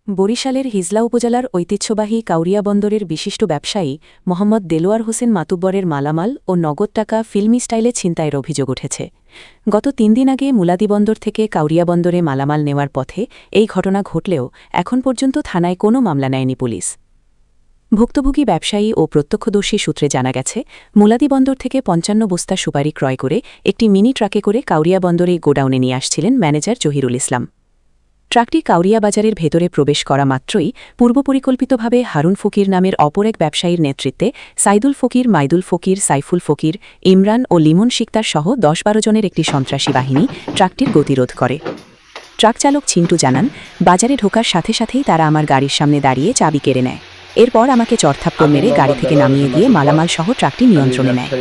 বরিশালের হিজলা উপজেলার ঐতিহ্যবাহী কাউরিয়া বন্দরের বিশিষ্ট ব্যবসায়ী মোহাম্মদ দেলোয়ার হোসেন মাতুব্বরের মালামাল ও নগদ টাকা ফিল্মি স্টাইলে ছিনতাইয়ের অভিযোগ উঠেছে। গত ৩ দিন আগে মুলাদি বন্দর থেকে কাউরিয়া বন্দরে মালামাল নেওয়ার পথে এই ঘটনা ঘটলেও এখন পর্যন্ত থানায় কোনো মামলা নেয়নি পুলিশ। ভুক্তভোগী ব্যবসায়ী ও প্রত্যক্ষদর্শী সূত্রে জানা গেছে, মুলাদি বন্দর থেকে ৫৫ বস্তা সুপারি ক্রয় করে একটি মিনি ট্রাকে করে কাউরিয়া বন্দরে গোডাউনে নিয়ে আসছিলেন ম্যানেজার জহিরুল ইসলাম। ট্রাকটি কাউরিয়া বাজারের ভেতরে প্রবেশ করা মাত্রই পূর্বপরিকল্পিতভাবে হারুন ফকির নামের অপর এক ব্যবসায়ীর নেতৃত্বে সাইদুল ফকির, মাইদুল ফকির, সাইফুল ফকির, ইমরান ও লিমন শিকদার সহ ১০-১২ জনের একটি সন্ত্রাসী বাহিনী ট্রাকটির গতিরোধ করে। ট্রাক চালক ছিন্টু জানান, বাজারে ঢোকার সাথে সাথেই তারা আমার গাড়ির সামনে দাঁড়িয়ে চাবি কেড়ে নেয়। এরপর আমাকে চড়থাপ্পড় মেরে গাড়ি থেকে নামিয়ে দিয়ে মালামাল সহ ট্রাকটি নিয়ন্ত্রণে নেয়।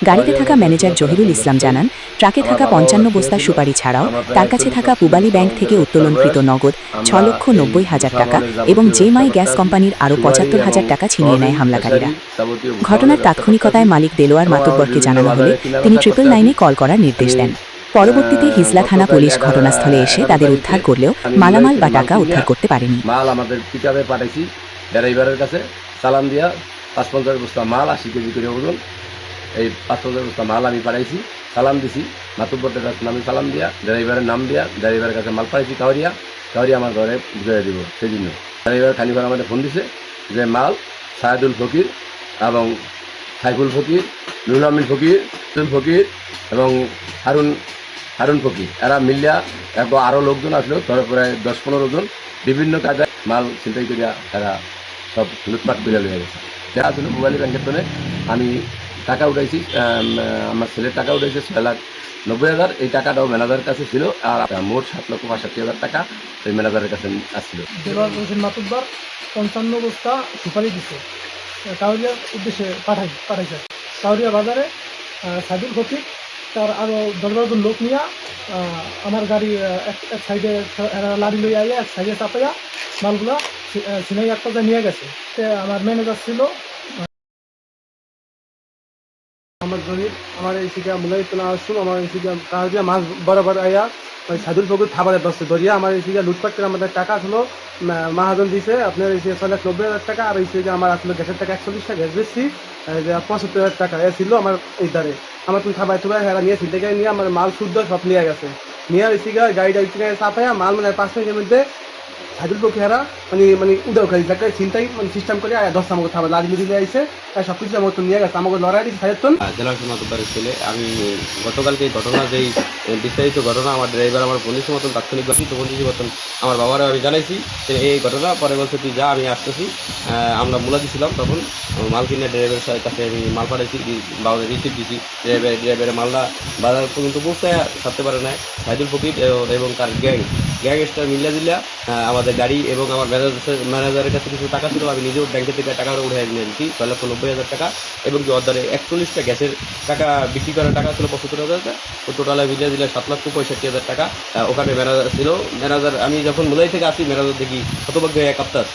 গাড়িতে থাকা ম্যানেজার জহিরুল ইসলাম জানান, ট্রাকে থাকা ৫৫ বস্তা সুপারি ছাড়াও তার কাছে থাকা পুবালী ব্যাংক থেকে উত্তোলনকৃত নগদ ৬,৯০,০০০ টাকা এবং জেএমআই গ্যাস কোম্পানির আরও ৭৫,০০০ টাকা ছিনিয়ে নেয় হামলাকারীরা। ঘটনার তাৎক্ষণিকতায় মালিক দেলোয়ার মাতুব্বরকে জানানো হলে তিনি 999-এ কল করার নির্দেশ দেন। পরবর্তীতে হিজলা থানা পুলিশ ঘটনাস্থলে এসে তাদের উদ্ধার করলেও মালামাল বা টাকা উদ্ধার করতে পারেনি। মাল আমাদের পিকআপে পাঠাইছি, ড্রাইভারের কাছে চালান দিয়া ৫৫ বস্তা মাল ৮০ কেজি করে ওজন, এই ৫৫ বস্তা মাল আমি পাঠাইছি, সালাম দিছি। মাতুব্বরের কাছে আমি সালাম দিয়া ড্রাইভারের নাম দিয়া ড্রাইভারের কাছে মাল পাঠাইছি কাউরিয়া আমার ঘরে বুঝিয়ে দিব। সেই জন্য ড্রাইভার খানিবার আমাদের ফোন দিছে যে মাল সাইদুল ফকির এবং সাইফুল ফকির, নুরুল আমিন ফকির, ফকির এবং হারুন ফকির, এরা মিলিয়া এরপর আরও লোকজন আসলো, ধরে প্রায় ১০-১৫ জন বিভিন্ন কাজে মাল ছিনতাই করিয়া তারা সব লুটপাট করে লিয়ে গেছে। যা আসলে পুবালী ব্যাংকের জন্য আমি টাকা উঠাইছি, আমার ছেলের টাকা উঠাইছে ৬,৯০,০০০। এই টাকাটাও ম্যানেজারের কাছে ছিল, আর মোট ৭,৬৫,০০০ টাকা ওই ম্যানেজারের কাছে আসছিল। দেলোয়ার হোসেন মাতুব্বর ৫৫ বস্তা সুপারি দিচ্ছে, কাউরিয়ার উদ্দেশ্যে পাঠাইছে। কাউরিয়া বাজারে সাইদুল ফকির তার আরও ১০-১২ জন লোক নিয়ে আমার গাড়ি এক সাইডে লাড়ি লই আইয়া এক সাইডে চাপাইয়া মালগুলো সিনাই এক পর্যায়ে নিয়ে গেছে। আমার ম্যানেজার ছিল আমার এই শিখা মুলাই তোলা আসুন, আমার এই শিখা কাউরিয়া মাছ বরাবর আইয়া ওই সাইদুল ফকির খাবারের বস্তা ধরিয়া আমার এই শিখা লুটপাট করে আমাদের টাকা আসলো মাহাজন দিছে আপনার এই ৬,৯০,০০০ টাকা, আর এই শিখা আমার আসলে গ্যাসের টাকা ৪১টা গ্যাস বেশি ৭৫,০০০ টাকা এ ছিল আমার এই দ্বারে। আমার তুমি খাবার টুবার হেরা নিয়ে ছিনতে নিয়ে আমার মাল শুদ্ধ সব নিয়ে গেছে। নিয়ে এই শিখা গাড়িটা চাপাইয়া মাল মানে ৫ মিনিটের মধ্যে সাইদুল ফকির হেরা মানে উদাও খাই যাকে চিন্তাই সিস্টেম করে ১০টা আমাকে খাবার লাড়ি মিলিয়ে আইসে, সব কিছু আমার নিয়ে গেছে। আমাকে লড়াই দিচ্ছে সাইজন দেলোয়ার হোসেন মাতুব্বরের ছেলে। আমি গতকালকে এই ঘটনা যেই বিস্তারিত ঘটনা আমার ড্রাইভার আমার বন্ধুর মতন তাৎক্ষণিকভাবে তো বন্ধুর মতন আমার বাবারও আমি জানাইছি এই ঘটনা। পরে বলছে তুই যা, আমি আসতেছি। আমরা মুলাদি ছিলাম তখন, মাল কিনে ড্রাইভারের কাছে আমি মাল পাঠাইছি, বাবাদের রিসিপ্ট দিছি। ড্রাইভারের মালটা বাজার পর্যন্ত পৌঁছায় থাকতে পারে না। সাইদুল ফকির এবং তার গ্যাং স্টার মিলিয়া দিলা আমাদের গাড়ি এবং আমার ম্যানেজারের কাছে কিছু টাকা ছিল, আমি নিজেও ব্যাংকের থেকে টাকা উঠে নিয়ে দিচ্ছি ৬,৯০,০০০ টাকা, এবং কি অর্ধারে ৪১টা গ্যাসের টাকা বিক্রি করার টাকা ছিল ৭৫,০০০ টাকা, তো টোটালে মিলিয়ে দিলে ৭,৬৫,০০০ টাকা। ওখানে ম্যানেজার ছিল। ম্যানেজার আমি যখন মুলাই থেকে আসি, ম্যানেজার দেখি শতভাগ এক সপ্তাহ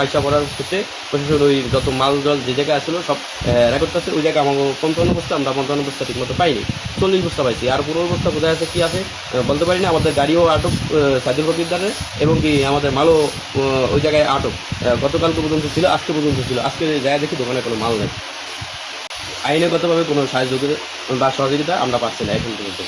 আইসা পড়ার ক্ষেত্রে প্রশাসন ওই যত মাল জল যে জায়গায় আসলো সব রেকর্ড করছে। ওই জায়গায় আমার ৫৫ বস্তা, আমরা ৫৫ বস্তা ঠিক মতো পাইনি, ৪০ বস্তা পাইছি। আর পুরো বস্তা কোথায় আছে কী আছে বলতে পারি না। আমাদের গাড়িও আটক সাইদুল ফকির দ্বারে, এবং কি আমাদের মালও ওই জায়গায় আটক। গতকালকে পর্যন্ত ছিল, আজকে পর্যন্ত ছিল। আজকে জায়গায় দেখি দোকানে কোনো মাল নেই। আইনগতভাবে কোনো সাহায্য বা সহযোগিতা আমরা পাচ্ছি না এখন পর্যন্ত।